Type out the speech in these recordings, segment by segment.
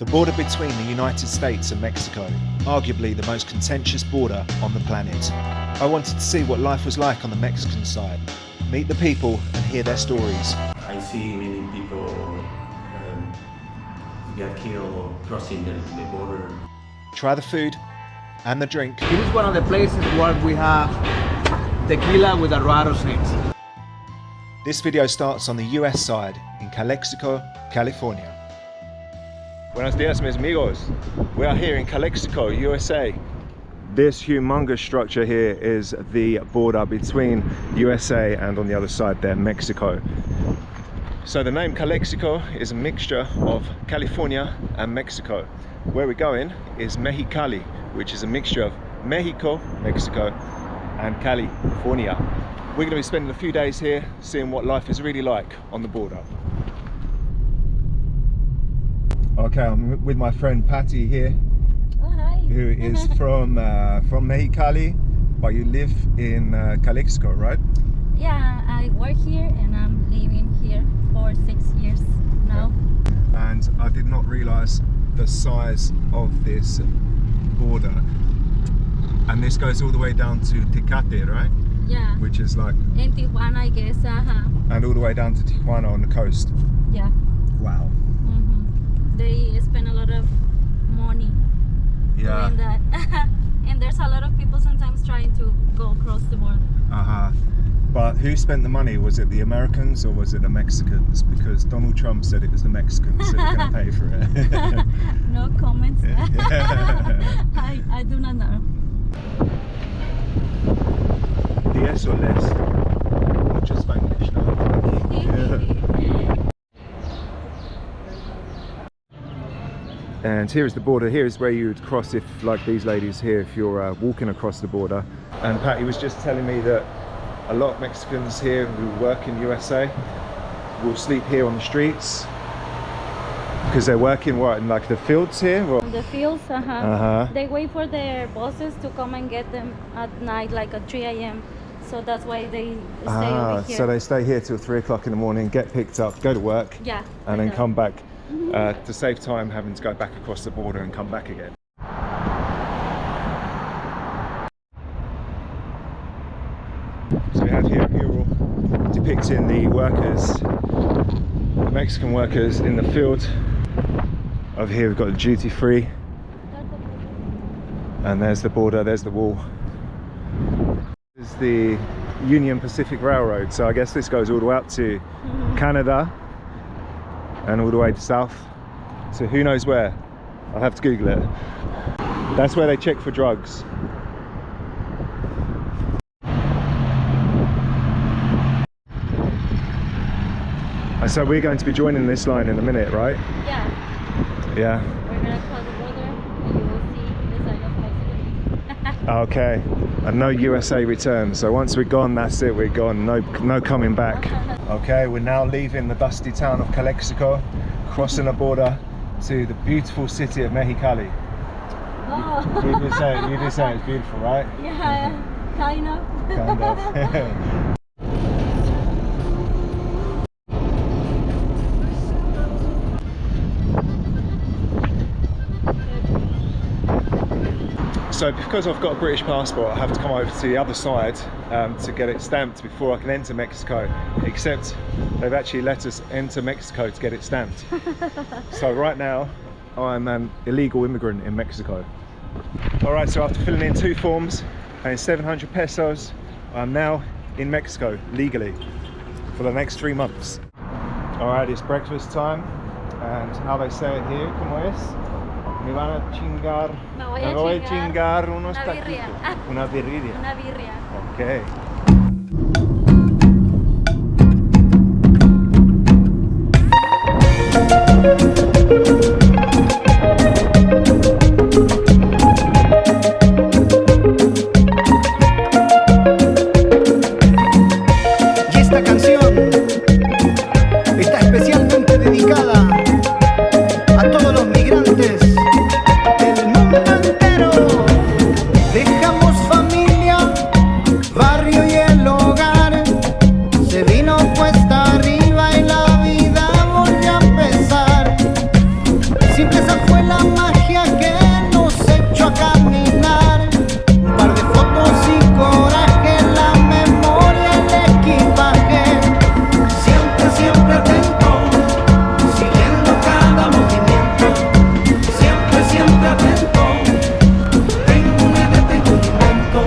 The border between the United States and Mexico, arguably the most contentious border on the planet. I wanted to see what life was like on the Mexican side, meet the people and hear their stories. I see many people get killed crossing the border. Try the food and the drink. This is one of the places where we have tequila with arroz seeds. This video starts on the US side in Calexico, California. Buenos dias, mis amigos. We are here in Calexico, USA. This humongous structure here is the border between USA and on the other side there, Mexico. So the name Calexico is a mixture of California and Mexico. Where we're going is Mexicali, which is a mixture of Mexico, Mexico, and California. We're going to be spending a few days here seeing what life is really like on the border. Okay, I'm with my friend Patty here, who is from Mexicali, but you live in Calexico, right? Yeah, I work here and I'm living here for 6 years now. Yeah. And I did not realize the size of this border. And this goes all the way down to Tecate, right? Yeah. Which is like... In Tijuana, I guess, And all the way down to Tijuana on the coast. Yeah. Wow. They spend a lot of money doing that. And there's a lot of people sometimes trying to go across the border. But who spent the money? Was it the Americans or was it the Mexicans? Because Donald Trump said it was the Mexicans that were going to pay for it. No comments. I do not know. 10 or less. Mucho Spanish, no? And here is the border. Here is where you would cross if, like these ladies here, if you're walking across the border. And Patty was just telling me that a lot of Mexicans here who work in USA will sleep here on the streets because they're working what, in like the fields here? Or? The fields, They wait for their bosses to come and get them at night, like at 3 a.m. So that's why they stay over here. So they stay here till 3 o'clock in the morning, get picked up, go to work, and then come back. To save time having to go back across the border and come back again. So we have here a mural depicting the workers, the Mexican workers in the field. Over here we've got the duty free, and there's the border, there's the wall. This is the Union Pacific Railroad, so I guess this goes all the way up to Canada and all the way to south to who knows where. I'll have to Google it. That's where they check for drugs. And so we're going to be joining this line in a minute, right? Yeah. Yeah. We're gonna cross the border and you will see the side of Mexico. Okay. And no USA return. So once we're gone, that's it. We're gone. No coming back. Okay, we're now leaving the dusty town of Calexico, crossing the border to the beautiful city of Mexicali. Oh. You do say it's beautiful, right? Yeah, kind of. Kind of. So because I've got a British passport, I have to come over to the other side to get it stamped before I can enter Mexico, except they've actually let us enter Mexico to get it stamped. So right now I'm an illegal immigrant in Mexico. Alright, so after filling in 2 forms and 700 pesos, I'm now in Mexico legally for the next 3 months. Alright, it's breakfast time, and how they say it here, como es? Me van a chingar. Me voy a chingar unos una birria. taquitos. Una birria. Una birria. Okay. Y esta canción está especialmente dedicada a todos los migrantes del mundo entero. Dejamos familia, barrio y día que nos echó a caminar. Un par de fotos y coraje, la memoria, el equipaje. Siempre, siempre atento, siguiendo cada movimiento. Siempre, siempre atento, tengo un detenimiento.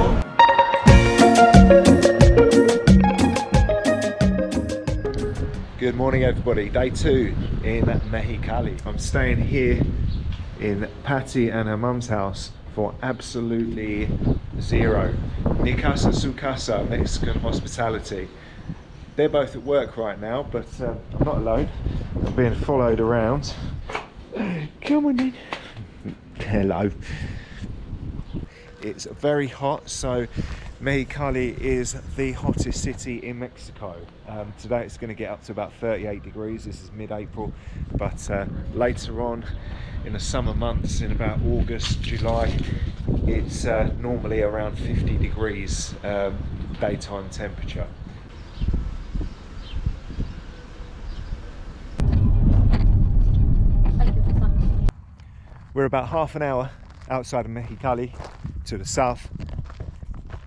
Good morning everybody, day 2 in Mexicali. I'm staying here in Patty and her mum's house for absolutely zero. Mi casa, su casa, Mexican hospitality. They're both at work right now, but I'm not alone. I'm being followed around. Come on in. Hello. It's very hot, so Mexicali is the hottest city in Mexico. Today it's going to get up to about 38 degrees. This is mid-April, but later on in the summer months, in about August, July, it's normally around 50 degrees daytime temperature. We're about half an hour outside of Mexicali to the south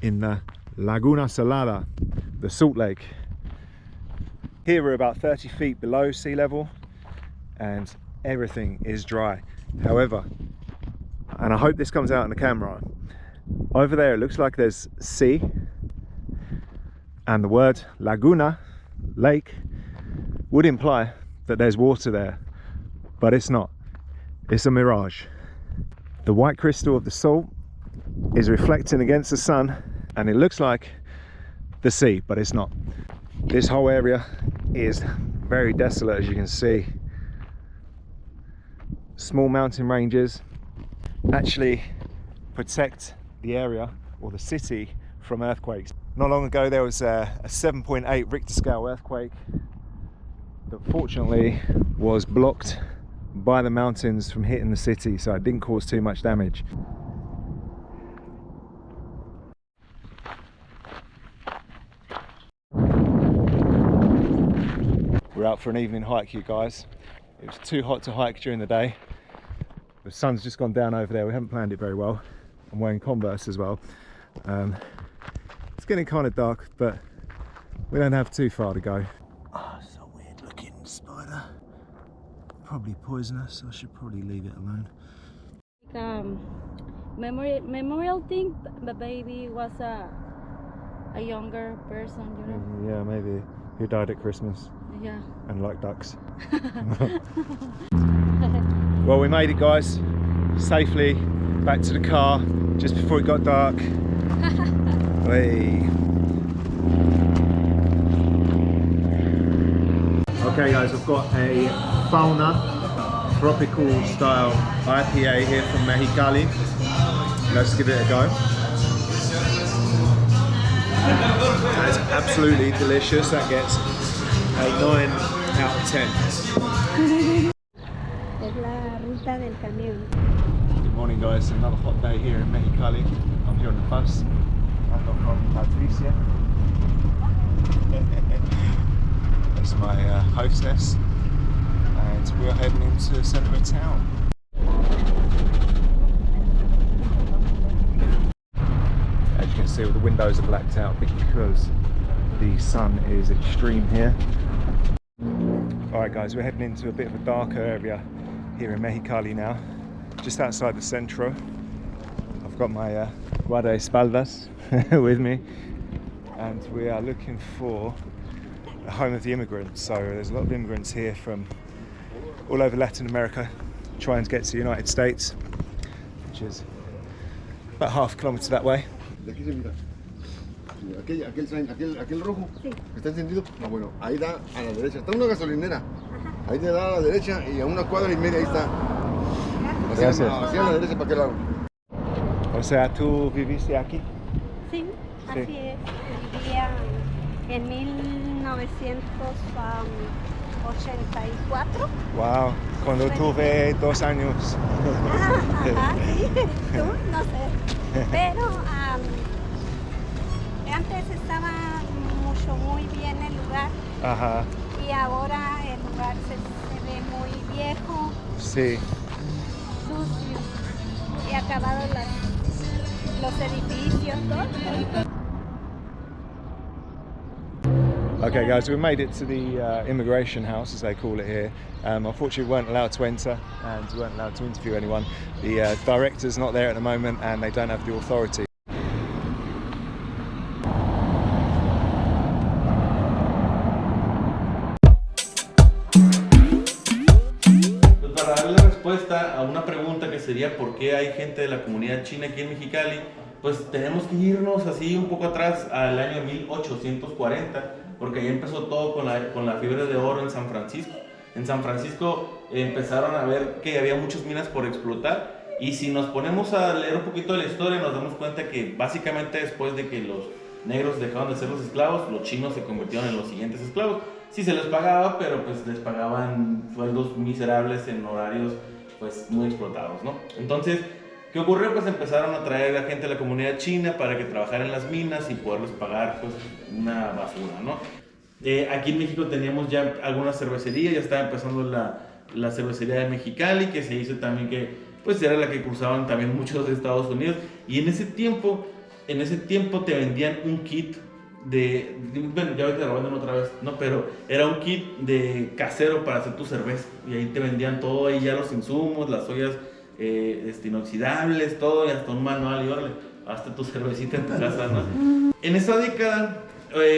in the Laguna Salada, the salt lake. Here we're about 30 feet below sea level and everything is dry. However, and I hope this comes out in the camera, over there it looks like there's sea, and the word Laguna, lake, would imply that there's water there, but it's not. It's a mirage. The white crystal of the salt is reflecting against the sun and it looks like the sea, but it's not. This whole area is very desolate, as you can see. Small mountain ranges actually protect the area or the city from earthquakes. Not long ago there was a 7.8 Richter scale earthquake that fortunately was blocked by the mountains from hitting the city, so it didn't cause too much damage. We're out for an evening hike, you guys. It was too hot to hike during the day. The sun's just gone down over there. We haven't planned it very well. I'm wearing Converse as well. It's getting kind of dark, but we don't have too far to go. Oh, it's a weird looking spider. Probably poisonous, so I should probably leave it alone. Memorial thing, the baby was a younger person, you know. Yeah, maybe. Who died at Christmas. Yeah. And like ducks. Well, we made it, guys, safely back to the car just before it got dark. Hey. Okay guys, I've got a Fauna tropical style IPA here from Mexicali. Let's give it a go. That's absolutely delicious. That gets a 9 out of 10. Good morning guys, another hot day here in Mexicali. I'm here on the bus. I'm from Patricia. That's my hostess. And we're heading into the centre of town. As you can see, all the windows are blacked out because the sun is extreme here. Alright guys, we're heading into a bit of a darker area here in Mexicali now, just outside the centro. I've got my guardaespaldas with me, and we are looking for a home of the immigrants. So there's a lot of immigrants here from all over Latin America trying to get to the United States, which is about half a kilometre that way. Aquel rojo, sí. ¿Está encendido? Ah, bueno, ahí da a la derecha. Está una gasolinera. Ahí te da a la derecha y a 1,5 cuadras ahí está. Gracias. Hacia la derecha, ¿para qué lado? O sea, ¿tú viviste aquí? Sí, Sí. así es. Vivía en 1984. Wow, cuando tuve 2 años. Ajá, sí, tú, no sé. Pero antes estaba muy bien el lugar. Ajá. Y ahora el lugar se ve muy viejo. Sí. Sucio. acabados los edificios, todo. Okay guys, we made it to the immigration house, as they call it here. Unfortunately we weren't allowed to enter and we weren't allowed to interview anyone. The director's not there at the moment and they don't have the authority. Para darle respuesta a una pregunta que sería ¿por qué hay gente de la comunidad china aquí en Mexicali? Pues tenemos que irnos así un poco atrás al año 1840, porque ahí empezó todo con la fiebre de oro en San Francisco. En San Francisco empezaron a ver que había muchas minas por explotar, y si nos ponemos a leer un poquito de la historia nos damos cuenta que básicamente después de que los negros dejaron de ser los esclavos, los chinos se convirtieron en los siguientes esclavos. Sí se les pagaba, pero pues les pagaban sueldos miserables en horarios pues muy explotados, ¿no? Entonces, ¿qué ocurrió? Pues empezaron a traer a gente de la comunidad china para que trabajara en las minas y poderles pagar pues una basura, ¿no? Aquí en México teníamos ya algunas cervecerías, ya estaba empezando la cervecería de Mexicali, que se hizo también que pues era la que cruzaban también muchos de Estados Unidos, y en ese tiempo te vendían un kit bueno, ya ahorita lo venden otra vez, ¿no? Pero era un kit de casero para hacer tu cerveza, y ahí te vendían todo, ahí ya los insumos, las ollas inoxidables, todo, y hasta un manual, y órale, hasta tu cervecita en tu casa, ¿no? En esa década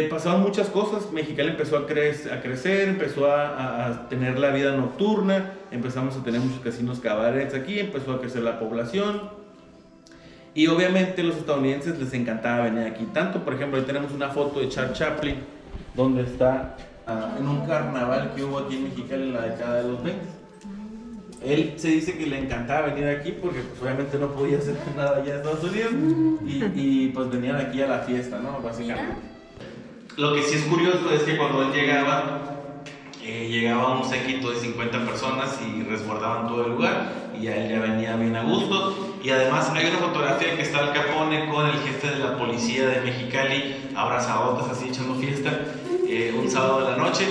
pasaban muchas cosas. Mexicali empezó a crecer, empezó a tener la vida nocturna, empezamos a tener muchos casinos, cabarets aquí, empezó a crecer la población. Y obviamente los estadounidenses les encantaba venir aquí. Tanto, por ejemplo, ahí tenemos una foto de Charles Chaplin, donde está en un carnaval que hubo aquí en Mexicali en la década de los 20. Él se dice que le encantaba venir aquí porque pues, obviamente no podía hacer nada allá en Estados Unidos y pues venían aquí a la fiesta, ¿no? Básicamente. Lo que sí es curioso es que cuando él llegaba un séquito de 50 personas y resguardaban todo el lugar, y a él ya venía bien a gusto. Y además hay una fotografía que está Al Capone con el jefe de la policía de Mexicali, abrazadotas así echando fiesta, un sábado de la noche.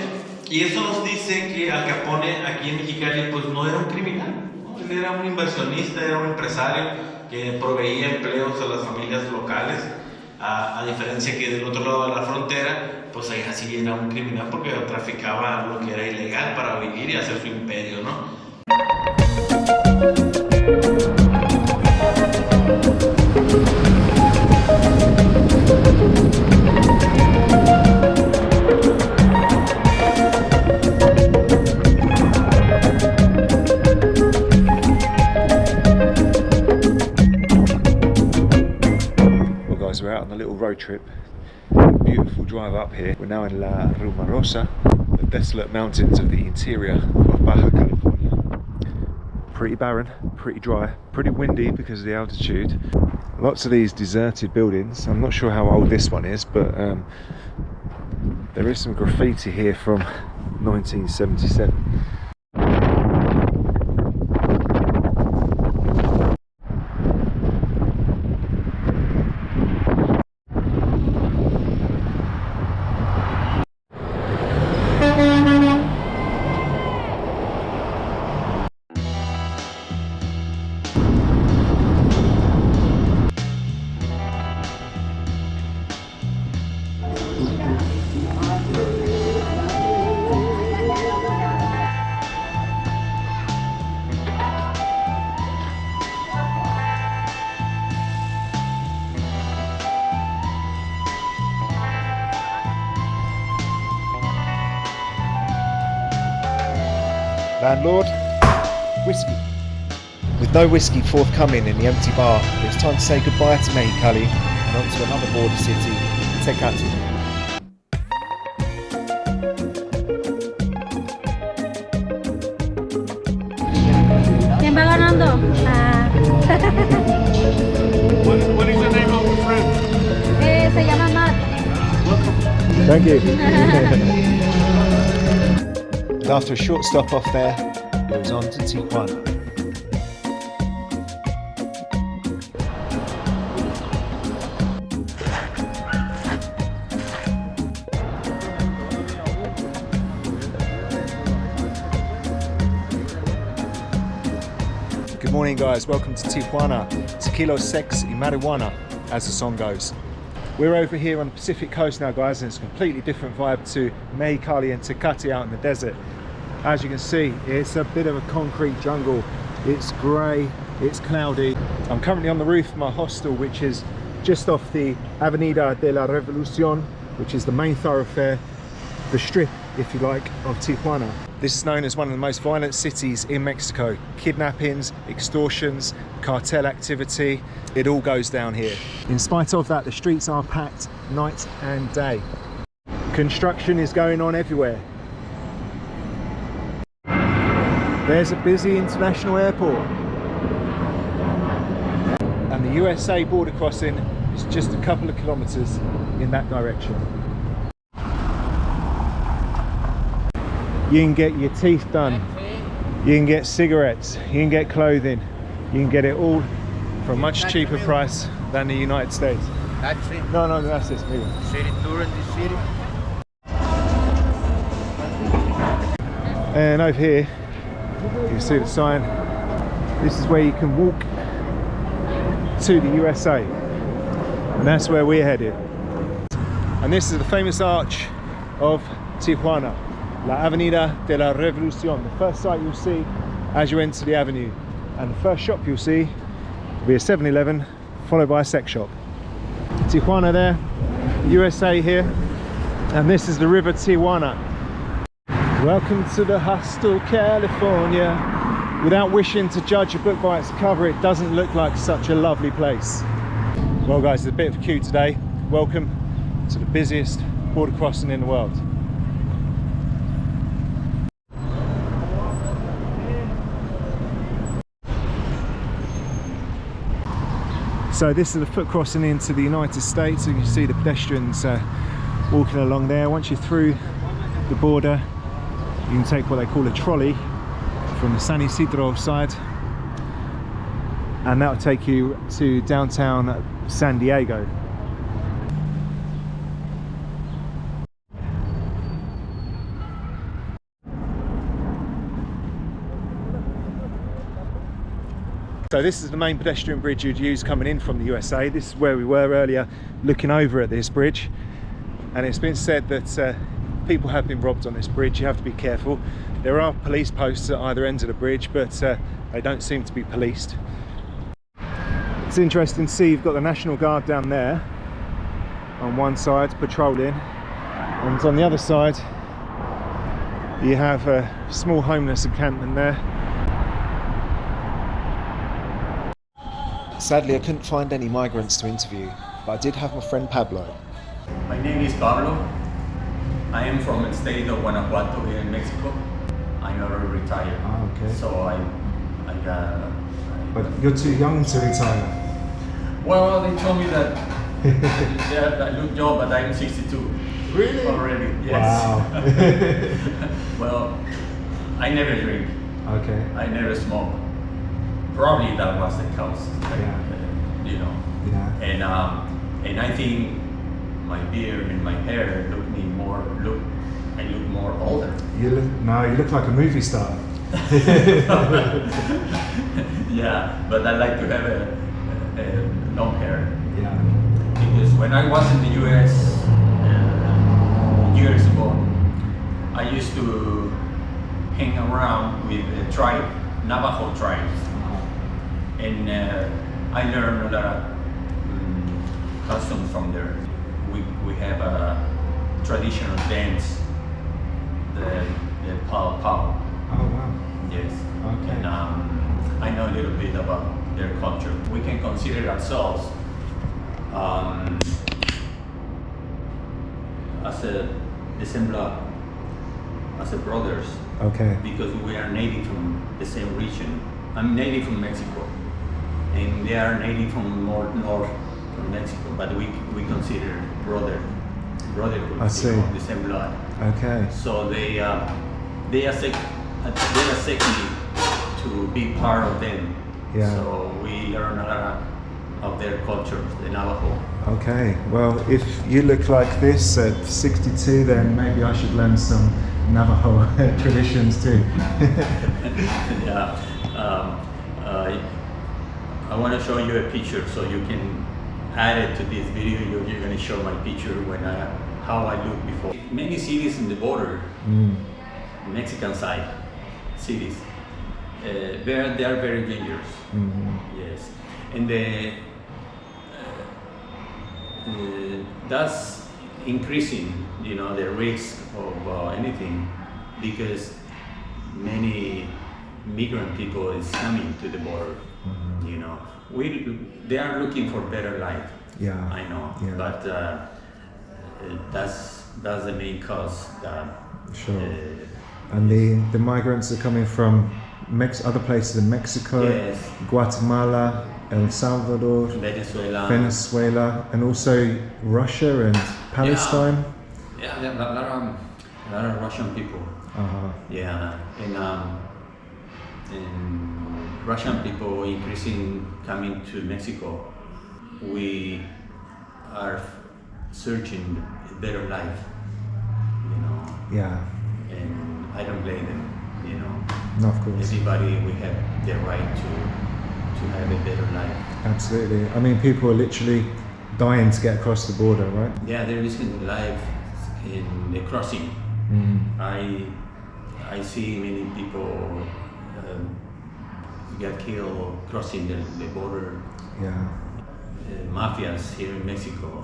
Y eso nos dice que Al Capone aquí en Mexicali pues no era un criminal, ¿no? Él era un inversionista, era un empresario que proveía empleos a las familias locales, a diferencia que del otro lado de la frontera pues ahí así era un criminal porque traficaba lo que era ilegal para vivir y hacer su imperio, ¿no? We're out on a little road trip. Beautiful drive up here. We're now in La Rumarosa, the desolate mountains of the interior of Baja California. Pretty barren, pretty dry, pretty windy because of the altitude. Lots of these deserted buildings. I'm not sure how old this one is, but there is some graffiti here from 1977. Landlord, whiskey. With no whiskey forthcoming in the empty bar, it's time to say goodbye to Mexicali and on to another border city, Tecate. ¿Quién va ganando? What is the name of your friend? Se llama Matt. Thank you. And after a short stop off there, it was on to Tijuana. Good morning guys, welcome to Tijuana, Tequila, Sex y Marijuana, as the song goes. We're over here on the Pacific coast now guys, and it's a completely different vibe to Mexicali and Tecate out in the desert. As you can see, it's a bit of a concrete jungle. It's grey, it's cloudy. I'm currently on the roof of my hostel, which is just off the Avenida de la Revolucion, which is the main thoroughfare, the strip, if you like, of Tijuana. This is known as one of the most violent cities in Mexico. Kidnappings, extortions, cartel activity, it all goes down here. In spite of that, the streets are packed night and day. Construction is going on everywhere. There's a busy international airport. And the USA border crossing is just a couple of kilometers in that direction. You can get your teeth done, you can get cigarettes, you can get clothing, you can get it all for a much cheaper price than the United States. That's it. No, that's this. City tour in the city. And over here, you can see the sign. This is where you can walk to the USA. And that's where we're headed. And this is the famous arch of Tijuana. La Avenida de la Revolucion, the first sight you'll see as you enter the avenue. And the first shop you'll see will be a 7-Eleven, followed by a sex shop. Tijuana there, USA here, and this is the River Tijuana. Welcome to the Hostel, California. Without wishing to judge a book by its cover, it doesn't look like such a lovely place. Well guys, it's a bit of a queue today. Welcome to the busiest border crossing in the world. So this is the foot crossing into the United States. You can see the pedestrians walking along there. Once you're through the border, you can take what they call a trolley from the San Isidro side, and that will take you to downtown San Diego. So this is the main pedestrian bridge you'd use coming in from the USA. This is where we were earlier, looking over at this bridge. And it's been said that people have been robbed on this bridge. You have to be careful. There are police posts at either end of the bridge, but they don't seem to be policed. It's interesting to see you've got the National Guard down there on one side patrolling, and on the other side you have a small homeless encampment there. Sadly, I couldn't find any migrants to interview, but I did have my friend Pablo. My name is Pablo. I am from the state of Guanajuato here in Mexico. I'm already retired. Oh, okay. So I got... But you're too young to retire. Well, they told me that I look young, but I'm 62. Really? Already, yes. Wow. Well, I never drink. Okay. I never smoke. Probably that was the cause, you know. Yeah. And I think my beard and my hair I look more older. You look like a movie star. Yeah, but I like to have a long hair. Yeah. Because when I was in the US years ago, I used to hang around with the tribe, Navajo tribes. And I learned a lot of customs from there. We have a traditional dance, the Pau Pau. Oh wow. Yes. Okay. And I know a little bit about their culture. We can consider ourselves as a brothers. Okay. Because we are native from the same region. I'm native from Mexico, and they are native from more north from Mexico, but we consider brotherhood. I see. The same blood. Okay. So they accept me to be part of them. Yeah. So we learn a lot of their culture, the Navajo. Okay. Well, if you look like this at 62, then maybe I should learn some Navajo traditions too. Yeah. I want to show you a picture so you can add it to this video. You're going to show my picture how I look before. Many cities in the border, Mexican side cities, they are very dangerous. Yes, and that's increasing, the risk of anything, because many migrant people is coming to the border. They are looking for better life. Yeah, I know, yeah. but that's the main cause. Sure. And the migrants are coming from other places in Mexico, Yes. Guatemala, El Salvador, Venezuela, and also Russia and Palestine. Yeah, there are a lot of Russian people. Yeah, and Russian people increasing coming to Mexico. We are searching a better life, Yeah. and I don't blame them, No, of course. Everybody, we have the right to have a better life. Absolutely. I mean, people are literally dying to get across the border, right? Yeah, they're risking life in the crossing. I see many people get killed crossing the border. Yeah. Mafias here in Mexico,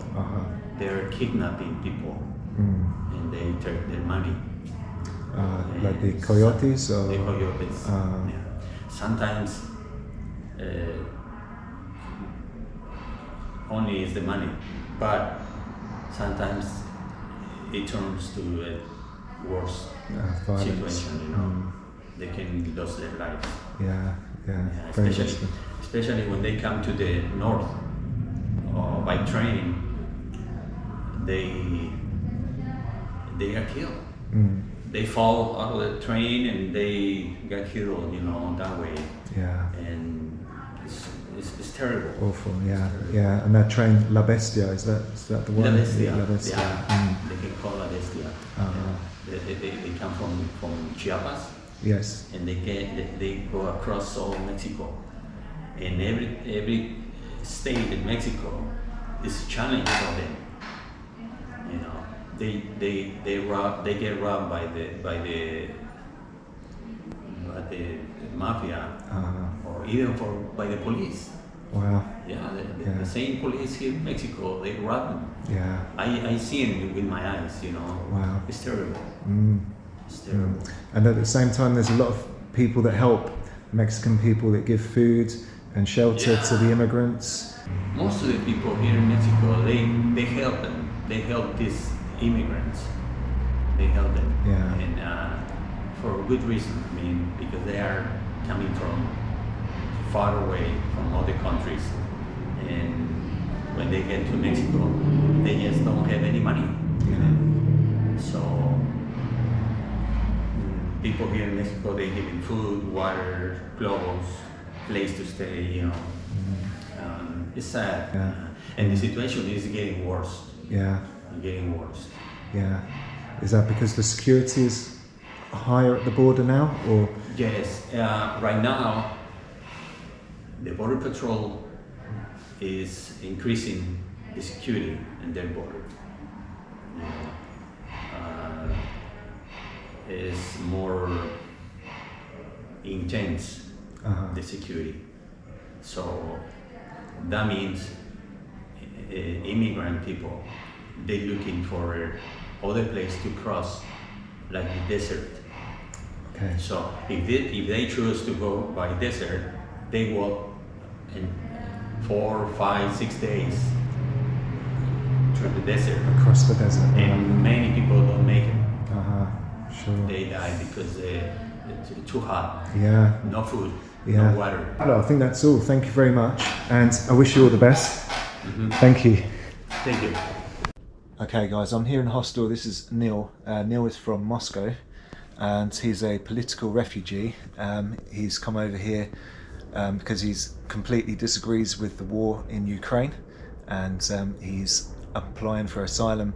they're kidnapping people and they take their money. Like the coyotes or? The coyotes. Yeah. Sometimes only is the money, but sometimes it turns to a worse violence. situation. They can lose their lives. Yeah. Very Especially when they come to the north by train, they are killed. They fall out of the train and they get killed, that way. Yeah. And it's terrible. Awful. Yeah. Yeah. And that train La Bestia, is that the one? La Bestia. La Bestia. Yeah. They can call La Bestia. They come from Chiapas. Yes. And they go across all Mexico, and every state in Mexico is a challenge for them. They get robbed by the mafia, or even by the police. Wow. Yeah, the same police here in Mexico, they rob them. Yeah. I see it with my eyes. Wow. It's terrible. It's terrible. And at the same time, there's a lot of people that help, Mexican people that give food and shelter to the immigrants. Most of the people here in Mexico, they help them. They help these immigrants. They help them. Yeah. And for a good reason. I mean, because they are coming from far away from other countries, and when they get to Mexico, they just don't have any money. So people here in Mexico, they give them food, water, clothes, place to stay. It's sad, and the situation is getting worse. Yeah. Getting worse. Yeah. Is that because the security is higher at the border now, or? Yes. Right now, the border patrol is increasing the security in their border. Is more intense, the security. So that means immigrant people, they're looking for other place to cross, like the desert. Okay. So if they choose to go by desert, they walk in 4, 5, 6 days through the desert. Across the desert. And many people don't make it. Sure. They die because it's too hot. Yeah. No food. Yeah. No water. Hello, I think that's all. Thank you very much, and I wish you all the best. Thank you. Thank you. Okay, guys, I'm here in Hostel. This is Nil. Nil is from Moscow, and he's a political refugee. He's come over here because he's completely disagrees with the war in Ukraine, and he's applying for asylum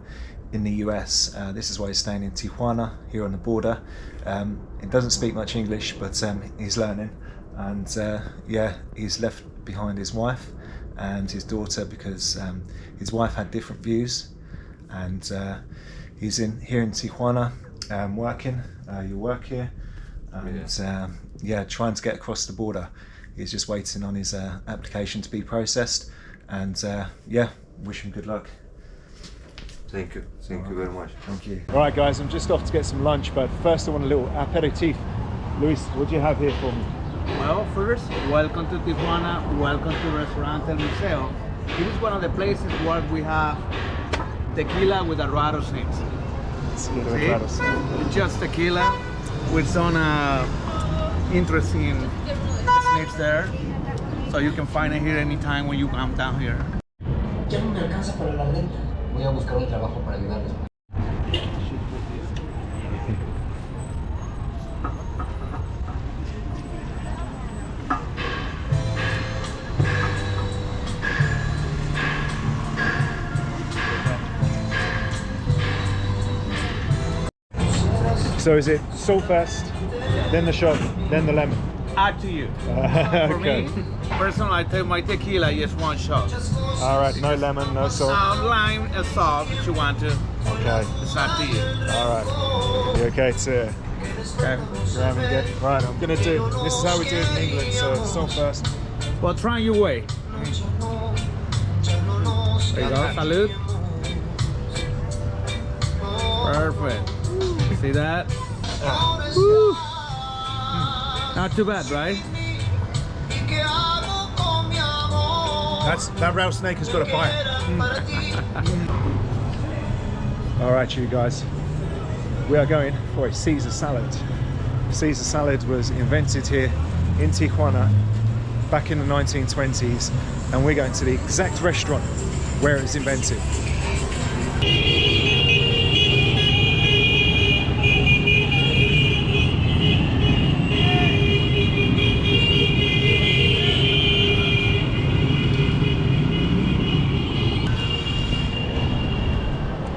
in the US. This is why he's staying in Tijuana, here on the border. He doesn't speak much English, but he's learning. and yeah, he's left behind his wife and his daughter because his wife had different views, and he's here in Tijuana working. You work here, and yeah, trying to get across the border. He's just waiting on his application to be processed, and yeah, wish him good luck. Thank you very much. Thank you. All right, guys, I'm just off to get some lunch, but first I want a little aperitif. Luis, what do you have here for me? Well, first, welcome to Tijuana, welcome to Restaurante Museo. This is one of the places where we have tequila with a raros in it. See? It's just tequila with some interesting snips there. So you can find it here anytime when you come down here. Ya no me alcanza para la renta. Voy a buscar un trabajo para ayudarles. So is it salt first, then the shot, then the lemon? Up to you. For me, personally, I take my tequila just one shot. All right, no lemon, no salt. Lime and salt if you want to. Okay. It's up to you. All right. You okay to grab and get? Right, I'm gonna do. This is how we do it in England. So salt first. Well, try your way. There you go. Salud. Perfect. See that? Woo. Not too bad, right? That rattlesnake has got a bite. All right, you guys. We are going for a Caesar salad. Caesar salad was invented here in Tijuana back in the 1920s, and we're going to the exact restaurant where it was invented.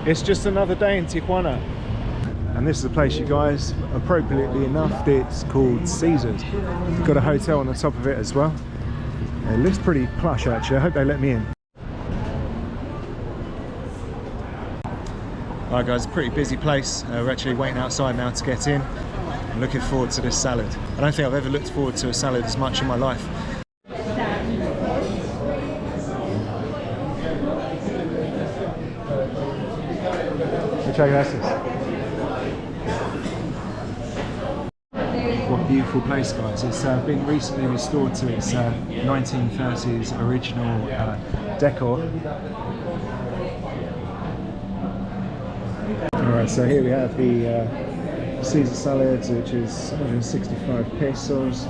It's just another day in Tijuana, and this is a place, you guys, appropriately enough, it's called Caesar's. It's got a hotel on the top of it as well. It looks pretty plush actually. I hope they let me in. Alright guys, a pretty busy place. We're actually waiting outside now to get in. I'm looking forward to this salad. I don't think I've ever looked forward to a salad as much in my life. Muchas gracias. What a beautiful place, guys. It's been recently restored to its 1930s original decor. Alright, so here we have the Caesar salads, which is 165 pesos,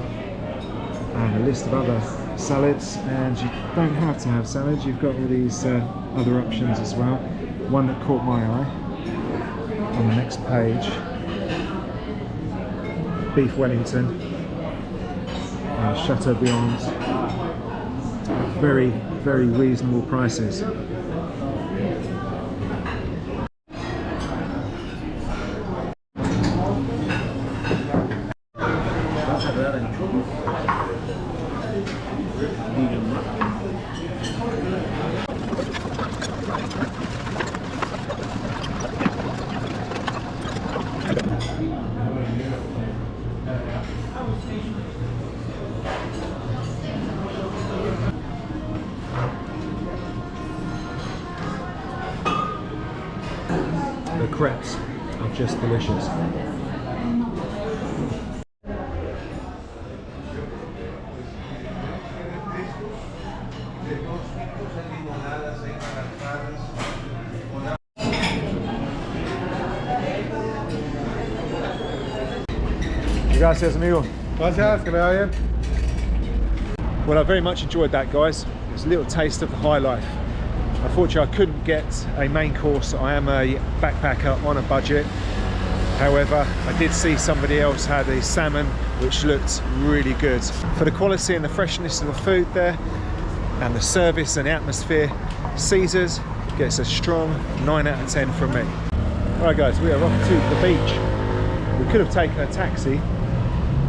and a list of other salads. And you don't have to have salads, you've got all these other options as well. One that caught my eye on the next page, beef Wellington, Chateaubriand, very, very reasonable prices. The crepes are just delicious. Gracias, amigo. Gracias, que le va bien. Well, I very much enjoyed that, guys. It's a little taste of the high life. Unfortunately, I couldn't get a main course. I am a backpacker on a budget. However, I did see somebody else had a salmon, which looked really good. For the quality and the freshness of the food there, and the service and the atmosphere, Caesar's gets a strong 9 out of 10 from me. All right, guys, we are off to the beach. We could have taken a taxi,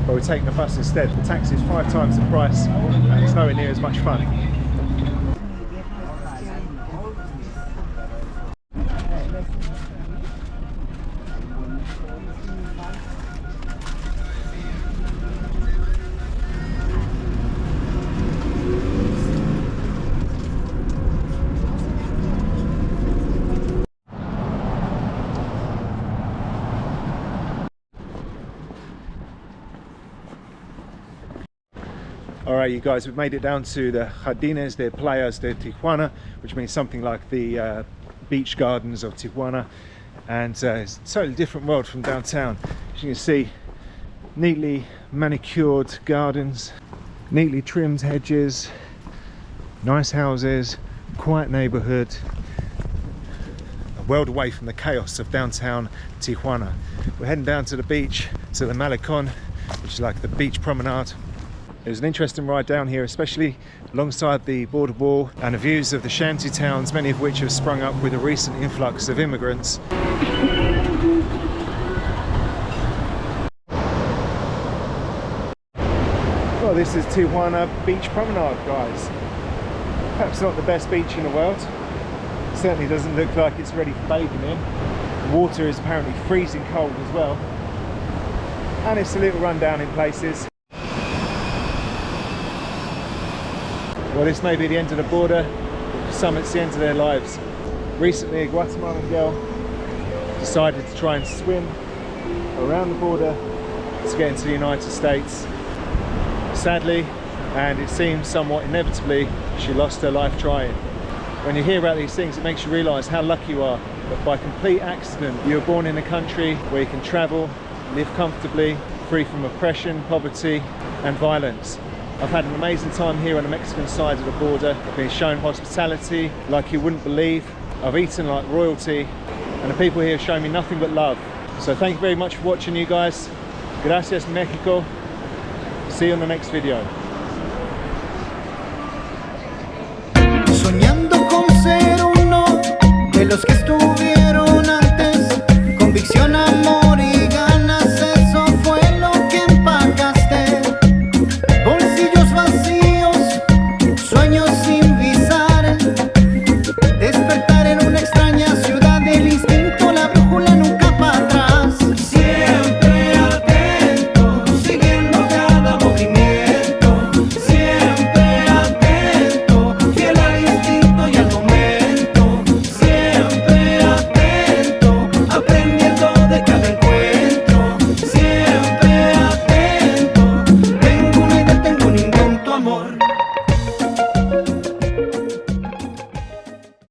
but we're taking a bus instead. The taxi is 5 times the price and it's nowhere near as much fun. Alright you guys, we've made it down to the Jardines de Playas de Tijuana, which means something like the beach gardens of Tijuana, and it's a totally different world from downtown. As you can see, neatly manicured gardens, neatly trimmed hedges, nice houses, quiet neighborhood, a world away from the chaos of downtown Tijuana. We're heading down to the beach, to the Malecon, which is like the beach promenade. It was an interesting ride down here, especially alongside the border wall and the views of the shanty towns, many of which have sprung up with a recent influx of immigrants. Well, this is Tijuana Beach Promenade, guys. Perhaps not the best beach in the world. It certainly doesn't look like it's ready for bathing in. The water is apparently freezing cold as well. And it's a little run down in places. Well, this may be the end of the border, but for some it's the end of their lives. Recently, a Guatemalan girl decided to try and swim around the border to get into the United States. Sadly, and it seems somewhat inevitably, she lost her life trying. When you hear about these things, it makes you realise how lucky you are that by complete accident you were born in a country where you can travel, live comfortably, free from oppression, poverty and violence. I've had an amazing time here on the Mexican side of the border. I've been shown hospitality like you wouldn't believe. I've eaten like royalty, and the people here have shown me nothing but love. So thank you very much for watching, you guys. Gracias, Mexico. See you on the next video. Soñando